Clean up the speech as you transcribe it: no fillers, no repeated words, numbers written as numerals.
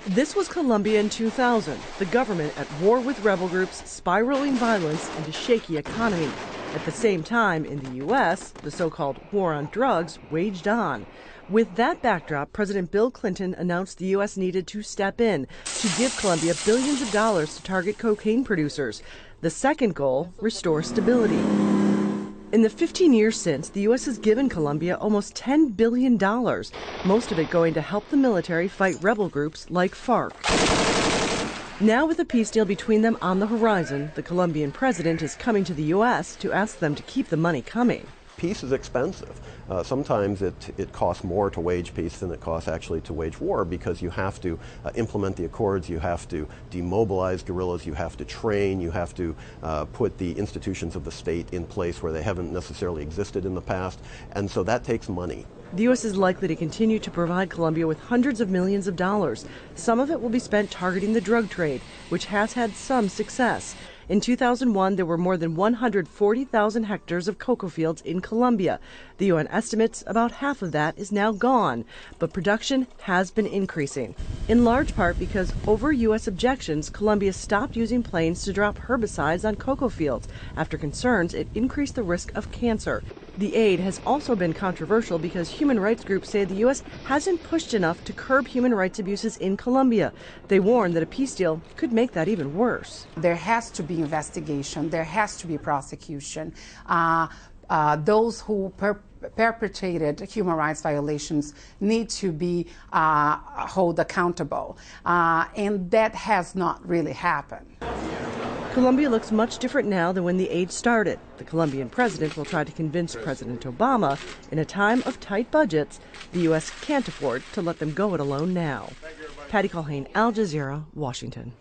This was Colombia in 2000, the government at war with rebel groups, spiraling violence, and a shaky economy. At the same time, in the U.S., the so-called war on drugs waged on. With that backdrop, President Bill Clinton announced the U.S. needed to step in to give Colombia billions of dollars to target cocaine producers. The second goal, restore stability. In the 15 years since, the U.S. has given Colombia almost $10 billion, most of it going to help the military fight rebel groups like FARC. Now, with a peace deal between them on the horizon, the Colombian president is coming to the U.S. to ask them to keep the money coming. Peace is expensive. Sometimes it costs more to wage peace than it costs actually to wage war, because you have to implement the accords, you have to demobilize guerrillas, you have to train, you have to put the institutions of the state in place where they haven't necessarily existed in the past, and so that takes money. The U.S. is likely to continue to provide Colombia with hundreds of millions of dollars. Some of it will be spent targeting the drug trade, which has had some success. In 2001, there were more than 140,000 hectares of cocoa fields in Colombia. The UN estimates about half of that is now gone, but production has been increasing. In large part because over U.S. objections, Colombia stopped using planes to drop herbicides on cocoa fields after concerns it increased the risk of cancer. The aid has also been controversial because human rights groups say the U.S. hasn't pushed enough to curb human rights abuses in Colombia. They warn that a peace deal could make that even worse. There has to be investigation. There has to be prosecution. Those who perpetrated human rights violations need to be held accountable. And that has not really happened. Colombia looks much different now than when the aid started. The Colombian president will try to convince President Obama, in a time of tight budgets, the U.S. can't afford to let them go it alone now. Patty Culhane, Al Jazeera, Washington.